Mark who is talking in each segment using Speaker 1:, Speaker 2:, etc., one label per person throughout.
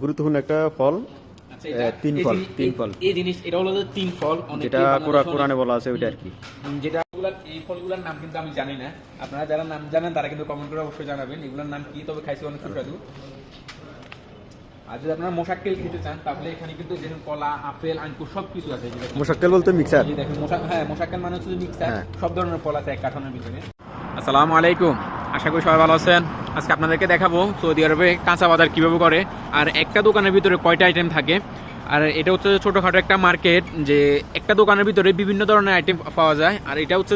Speaker 1: গুরুত্বপূর্ণ একটা ফল। তিন ফল
Speaker 2: এই জিনিস এটা হলো যে তিন ফল,
Speaker 1: যেটা কোরআনে বলা আছে ওইটা আর কি।
Speaker 2: যেটা এই ফলগুলোর নাম কিন্তু আমি জানি না, আপনারা যারা নাম জানেন তারা কিন্তু কমেন্ট করে অবশ্যই জানাবেন এগুলোর নাম কি। তবে খাইছি অনেক সুস্বাদু। আর যদি আপনারা মোশাক্কেল খেতে চান তাহলে এখানে কিন্তু যেমন কলা, আপেল, আঙ্কুর সবকিছু আছে।
Speaker 1: মোশাক্কেল বলতে মিক্সার।
Speaker 2: দেখেন মোশাক্কেল মানে হচ্ছে মিক্সার, সব ধরনের ফল আছে এক কার্টনের ভিতরে। আসসালামু আলাইকুম, আশা করি সবাই ভালো আছেন। আজকে আপনাদেরকে দেখাবো সৌদি আরবে কাঁচা বাজার কিভাবে করে আর একটা দোকানের ভিতরে কয়টা আইটেম থাকে। আর এটা হচ্ছে ছোটোখাটো একটা মার্কেট, যে একটা দোকানের ভিতরে বিভিন্ন ধরনের আইটেম পাওয়া যায়। আর এটা হচ্ছে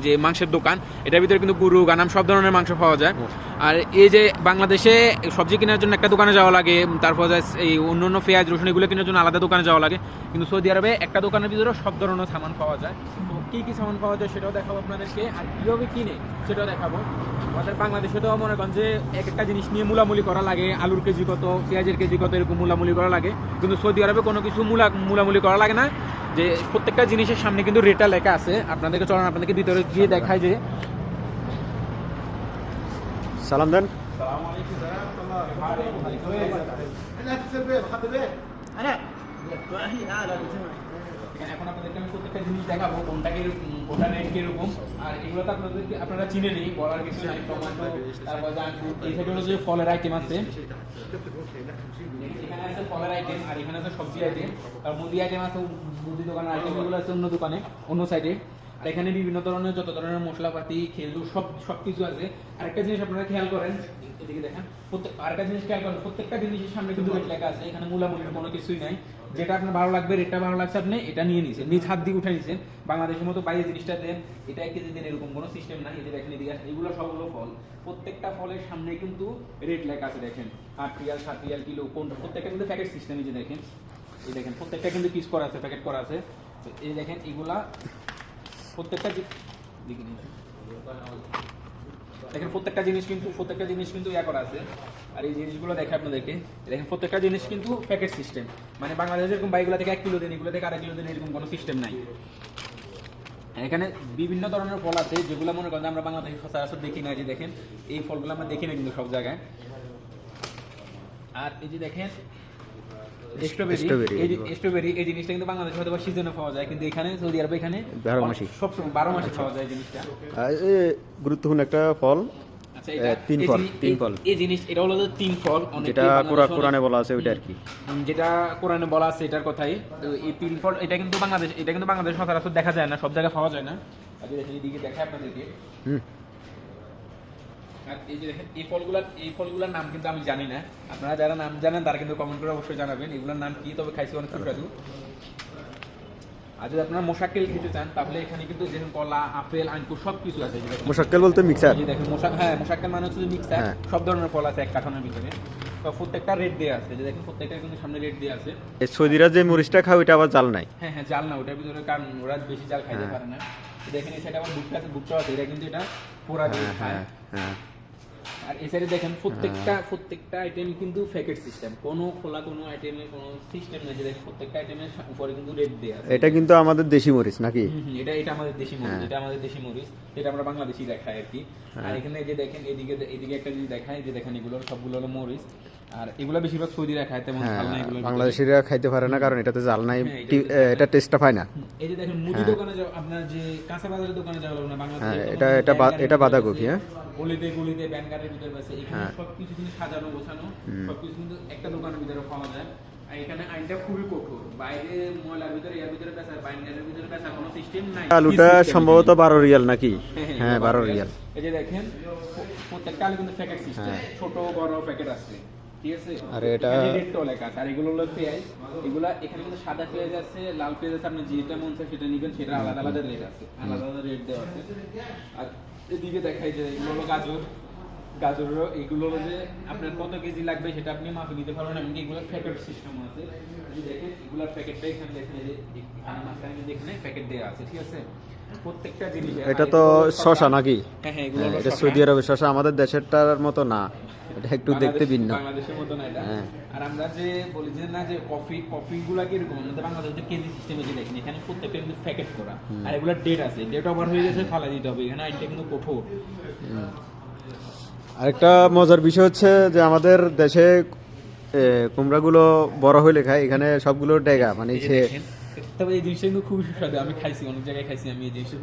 Speaker 2: যে মাংসের দোকান, এটার ভিতরে কিন্তু গরু, গানাম সব ধরনের মাংস পাওয়া যায়। আর এই যে বাংলাদেশে সবজি কেনার জন্য একটা দোকানে যাওয়া লাগে, তারপর এই অন্য অন্য পেঁয়াজ রসুন এগুলো কেনার জন্য আলাদা দোকানে যাওয়া লাগে, কিন্তু সৌদি আরবে একটা দোকানের ভিতরে সব ধরনের সামান পাওয়া যায়। তো কী কী সামান পাওয়া যায় সেটাও দেখাবো আপনাদেরকে, আর কীভাবে কিনে সেটাও দেখাবো। আমাদের বাংলাদেশে তো মনে করেন যে এক একটা জিনিস নিয়ে মূলামূলি করা লাগে, আলুর কেজি কত, পেঁয়াজের কেজি কত, এরকম মূলামূলি করা লাগে। কিন্তু সৌদি আরবে কোনো কিছু মূলামূলি করা লাগে না, যে প্রত্যেকটা জিনিসের সামনে কিন্তু রেটটা লেখা আছে। আপনাদেরকে চলুন আপনাদেরকে ভিতরে গিয়ে দেখায়। যে
Speaker 1: সালাম দেন।
Speaker 2: এখন আপনাদেরকে আমি প্রত্যেকটা জিনিস দেখাবো কোনটা রেট কিরকম। আর এগুলো তো আপনারা চিনে নেই, বলার কিছু নাই। টমেটো, তারপর এই সাইডে হলো যে ফলের আইটেম আছে, এখানে আছে ফলের আইটেম, আর এখানে আছে সবজি আইটেম, আর মুদি আইটেম আছে, মুদি দোকানের আইটেম এগুলো আছে অন্য দোকানে অন্য সাইডে। আর এখানে বিভিন্ন ধরনের যত ধরনের মশলাপাতি, খেজুর সব কিছু আছে। আরেকটা জিনিস আপনারা খেয়াল করেন, এদিকে দেখেন, আরেকটা জিনিস খেয়াল করেন, প্রত্যেকটা জিনিসের সামনে কিন্তু রেট লেখা আছে। এখানে মূলামূলির কোনো কিছুই নাই। যেটা আপনার ভালো লাগবে, রেটটা ভালো লাগছে, আপনি এটা নিয়ে নিছেন, নিজ হাত দিয়ে উঠে নিছেন। বাংলাদেশের মতো বাইরে জিনিসটা দেন, এটা 1 কেজি দেন, এরকম কোনো সিস্টেম নাই। এই যে দেখেন এদিকে এগুলো সবগুলো ফল, প্রত্যেকটা ফলের সামনে কিন্তু রেট লেখা আছে। দেখেন 8 রিয়াল, 7 রিয়াল কিলো, কোনটা, প্রত্যেকটা কিন্তু প্যাকেট সিস্টেম। এই যে দেখেন, এই দেখেন প্রত্যেকটা কিন্তু পিস করা আছে, প্যাকেট করা আছে। তো এই দেখেন এগুলা প্রত্যেকটা দেখেন প্রত্যেকটা জিনিস কিন্তু ইয়া করা আছে। আর এই জিনিসগুলো দেখে আপনাদেরকে দেখেন, প্রত্যেকটা জিনিস কিন্তু প্যাকেট সিস্টেম। মানে বাংলাদেশে এরকম বাইকগুলো থেকে 1 কিলো দেন, এগুলো থেকে 1.5 কিলো দেন, এরকম কোনো সিস্টেম নাই। এখানে বিভিন্ন ধরনের ফল আছে যেগুলো মনে করেন আমরা বাংলাদেশে সচরাচর দেখি না। যে দেখেন এই ফলগুলো আমরা দেখি না কিন্তু সব জায়গায়। আর এই যে দেখেন স্ট্রবেরি, এই জিনিসটা কিন্তু বাংলাদেশে হয়তো সিজনে পাওয়া যায়, কিন্তু এখানে সৌদি আরবে এখানে সবসময় 12 মাসে পাওয়া যায় জিনিসটা।
Speaker 1: গুরুত্বপূর্ণ একটা ফল।
Speaker 2: আচ্ছা,
Speaker 1: তিন ফল
Speaker 2: এই জিনিস এটা হলো যে তিন ফল,
Speaker 1: যেটা কোরআনে বলা আছে ওইটা আর কি।
Speaker 2: যেটা কোরআনে বলা আছে এটার কথাই। তো এই তিন ফল এটা কিন্তু বাংলাদেশ সচরাচর দেখা যায় না, সব জায়গায় পাওয়া যায় না। আর দেখেন এইদিকে দেখায় আপনাদেরকে। আর এই যে দেখেন এই ফলগুলোর নাম কিন্তু আমি জানি না, আপনারা যারা নাম জানেন তারা কিন্তু কমেন্ট করে অবশ্যই জানাবেন এগুলোর নাম কি। তবে খাইছি অনেক সুস্বাদু। আর যদি আপনারা মোশাক্কেল খেতে চান তাহলে এখানে কিন্তু যেমন কলা, আপেল, আঙ্কুর সবকিছু আছে।
Speaker 1: মোশাক্কেল বলতে মিক্সার।
Speaker 2: দেখেন মোশাক্কেল মানে হচ্ছে মিক্সার, সব ধরনের ফল আছে এক কার্টনের ভিতরে। তো প্রত্যেকটা রেট দেওয়া আছে, যে দেখেন প্রত্যেকটা কিন্তু সামনে রেট দেওয়া আছে।
Speaker 1: এই সৌদিরা যে মরিচটা খায় ওইটা আবার জাল নাই।
Speaker 2: হ্যাঁ জাল না, ওটার ভিতরে, কারণ ওরা বেশি জাল খাইতে পারে না। দেখেন এই সাইডে আবার ভুট্টা আছে, এটা কিন্তু এটা পোড়া দিয়ে খায়। আর এই সাইডে দেখেন প্রত্যেকটা আইটেম কিন্তু প্যাকেট সিস্টেম, কোনো খোলা কোনো আইটেমে কোনো সিস্টেম নেই। যে দেখেন প্রত্যেকটা আইটেমের উপরে কিন্তু রেট দেয়া আছে।
Speaker 1: এটা কিন্তু আমাদের দেশি মরিচ নাকি?
Speaker 2: এটা আমাদের দেশি মরিচ, এটা আমাদের দেশি মরিচ, এটা আমরা বাংলাদেশি দেখাই আর কি। আর এখানে যে দেখেন এদিকে একটা জিনিস দেখায়, যে দেখেন এগুলো সবগুলো হলো মরিচ। আর এগুলো বেশিরভাগ সৌদিরা খায়, তেমন ঝাল নাই এগুলো,
Speaker 1: বাংলাদেশিরা খাইতে পারে না, কারণ এটাতে জাল নাই, এটা টেস্টটা পায় না।
Speaker 2: এই যে দেখেন মুদি দোকানে যাও, আপনার যে কাঁচা বাজারের দোকানে যাওয়া না বাংলাদেশে,
Speaker 1: এটা বাঁধাকপি।
Speaker 2: গলিতে ব্যানগারের ভিতরে আছে, এখানে সবকিছু কিন্তু সাজানো গোছানো, সবকিছু কিন্তু একটা দোকানের ভিতরে পাওয়া যায়। আর এখানে আইনটা খুবই কঠোর, বাইরে ময়লার ভিতরে এর ভিতরে পেঁচা, ব্যানগারের ভিতরে পেঁচা কোনো সিস্টেম নাই।
Speaker 1: আলুটা সম্ভবত 12 রিয়াল নাকি? হ্যাঁ 12 রিয়াল।
Speaker 2: এই যে দেখেন প্রত্যেকটা আলু কিন্তু প্যাকেট সিস্টেম, ছোট বড় প্যাকেট আছে, ঠিক আছে।
Speaker 1: আর এটা
Speaker 2: রেটটা লেখা আছে। আর এগুলো হলো পেঁয়াজ, এগুলা এখানে কিন্তু সাদা পেঁয়াজ আছে, লাল পেঁয়াজ আছে, আপনি যেটা মন চায় সেটা নেবেন, সেটা আলাদা আলাদা রেট আছে, আলাদা আলাদা রেট দেওয়া আছে। আর এদিকে দেখাই যে এগুলো হলো গাজর, এগুলো হলো যে আপনার কত কেজি লাগবে সেটা আপনি মাপে নিতে পারবেন। এমনকি এগুলোর প্যাকেট সিস্টেম আছে, দেখেন এগুলোর প্যাকেটটা এখানে দেখেন, যে এখানে মাঝখানে দেখেন প্যাকেট দেওয়া আছে, ঠিক আছে। প্রত্যেকটা জিনিস,
Speaker 1: এটা তো শসা নাকি?
Speaker 2: হ্যাঁ এগুলো
Speaker 1: এটা সৌদি আরবের শসা, আমাদের দেশেরটার মতো না, এটা একটু দেখতে ভিন্ন,
Speaker 2: বাংলাদেশের মতো না এটা। আর আমরা যে বলি যে না, যে কফিগুলা কি এরকম, আমাদের বাংলাদেশে কেজি সিস্টেমে যে দেখেন, এখানে প্রত্যেকটা কিন্তু প্যাকেট করা, আর এগুলোর ডেট আছে, ডেট ওভার হয়ে গেছে ফালা দিতে হবে। এখানে আইনটা কিন্তু কঠোর।
Speaker 1: আরেকটা মজার বিষয় হচ্ছে যে আমাদের দেশে কুমড়াগুলো বড় হইলে খায়, এখানে সবগুলো ডেগা, মানে
Speaker 2: এই যে
Speaker 1: সে
Speaker 2: দেখেন, তবে এই জিনিসটা কিন্তু খুবই সুস্বাদু। আমি খাইছি, অনেক জায়গায় খাইছি আমি এই জিনিসটা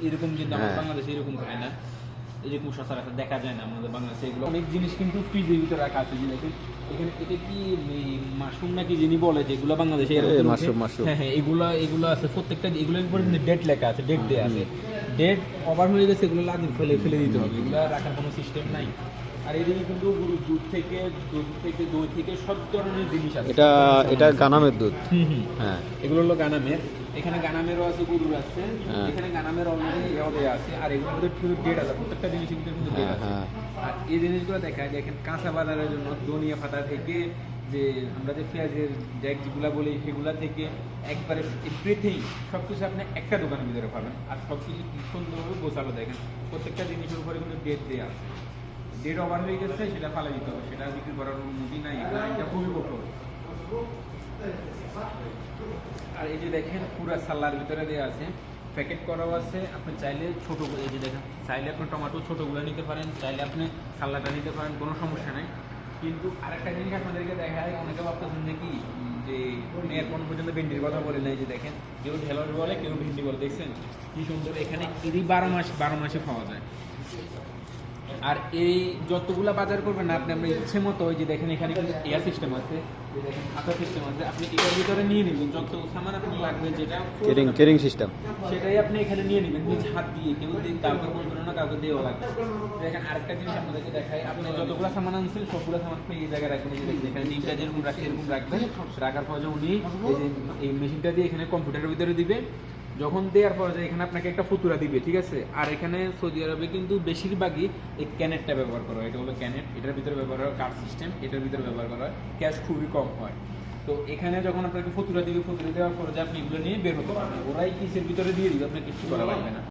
Speaker 2: এরকম কিন্তু আমাদের
Speaker 1: হ্যাঁ।
Speaker 2: বাংলাদেশে এরকম খায় না, এরকম সচরাচর দেখা যায় না আমাদের বাংলাদেশে। এগুলো অনেক জিনিস কিন্তু ফ্রিজের ভিতরে রাখা আছে। যে দেখেন এখানে এটা কি মাশরুম নাকি যিনি বলে, যেগুলো বাংলাদেশে এর ভিতরে
Speaker 1: মাশরুম,
Speaker 2: উঠে।
Speaker 1: মাশরুম।
Speaker 2: হ্যাঁ হ্যাঁ, এগুলো আছে প্রত্যেকটা, এগুলোর উপরে কিন্তু ডেট লেখা আছে, ডেট দেওয়া আছে। ডেট ওভার হয়ে গেছে, এগুলো লাদিন ফেলে দিতে হবে, এগুলো রাখার কোনো সিস্টেম নাই। আর এদিকে কিন্তু গরুর দুধ থেকে দই থেকে সব ধরনের জিনিস আছে।
Speaker 1: এটা গানামের দুধ।
Speaker 2: হুম হুম,
Speaker 1: হ্যাঁ,
Speaker 2: এগুলো হলো গানামের। এখানে গানামেরও আছে, গরুর আছে।
Speaker 1: হ্যাঁ।
Speaker 2: এখানে গানামের অলরেডি দেওয়া আছে। আর এগুলোর মধ্যে কিন্তু ডেট আছে, প্রত্যেকটা জিনিসের ভিতরে কিন্তু ডেট
Speaker 1: হ্যাঁ,
Speaker 2: আছে।
Speaker 1: হ্যাঁ।
Speaker 2: আর এই জিনিসগুলো দেখায়, দেখেন কাঁচা বাজারের জন্য ধনিয়া পাতা থেকে, যে আমরা যে পেঁয়াজের ডেক যেগুলো বলি সেগুলা থেকে একবারে এভরিথিং সব কিছু আপনি একটা দোকানের ভিতরে পাবেন। আর সব কিছু কি সুন্দরভাবে গোছালো, দেখেন প্রত্যেকটা জিনিসের উপরে কিন্তু ডেট দেওয়া আছে। ডেট ওভার হয়ে গেছে, সেটা ফালাই দিতে হবে, সেটা বিক্রি করার অনুমতি নাই। এটা খুবই কঠোর। আর এই যে দেখেন পুরা সাল্লার ভিতরে দেওয়া আছে, প্যাকেট করাও আছে। আপনি চাইলে ছোট, এই যে দেখেন, চাইলে আপনি টমেটো ছোটোগুলো নিতে পারেন, চাইলে আপনি সাল্লাটা নিতে পারেন, কোনো সমস্যা নাই। কিন্তু আরেকটা জিনিস আপনাদেরকে দেখায়, অনেকে ভাবতেছেন যে কি, যে এখন পর্যন্ত ভেন্ডির কথা বলে নাই। যে দেখেন, কেউ ঢেলর বলে, কেউ ভেন্ডি বলে, দেখছেন কি সুন্দর। এখানে এরই 12 মাসে পাওয়া যায়। আর এই যতগুলা বাজার করবেন না আপনি, আপনার ইচ্ছে মতো, ওই যে দেখেন এখানে কিন্তু এয়ার সিস্টেম আছে, দেখেন হাতা সিস্টেম আছে, আপনি এটার ভিতরে নিয়ে নেবেন যত সামান আপনার লাগবে, যেটা
Speaker 1: কেরিং সিস্টেম।
Speaker 2: সেটাই আপনি এখানে নিয়ে নেবেন নিজ হাত দিয়ে, কেউ কাউকে বলবেন না, কাউকে দেওয়া লাগবে। দেখেন আরেকটা জিনিস আপনাদেরকে দেখাই, আপনি যতগুলো সামান আনছেন সবগুলো সামান আপনি এই জায়গায় রাখবেন। এই যে দেখেন, এখানে ডিমটা যেরকম রাখছে এরকম রাখবেন। রাখার পর যে উনি এই যে এই মেশিনটা দিয়ে এখানে কম্পিউটারের ভিতরে দিবে, যখন দেওয়ার পর যে এখানে আপনাকে একটা ফুতুরা দিবে, ঠিক আছে। আর এখানে সৌদি আরবে কিন্তু বেশিরভাগই এই ক্যানেটটা ব্যবহার করা হয়। এটা হলো ক্যানেট, এটার ভিতরে ব্যবহার হয় কার্ড সিস্টেম, এটার ভিতরে ব্যবহার করা হয় ক্যাশ, খুবই কম হয়। তো এখানে যখন আপনাকে ফুতুরা দিবে, ফুতুরা দেওয়ার পরে যে আপনি এগুলো নিয়ে বের হতে পারবেন, ওরাই কিসের ভিতরে দিয়ে দিবে, আপনার কিছু করা লাগবে না।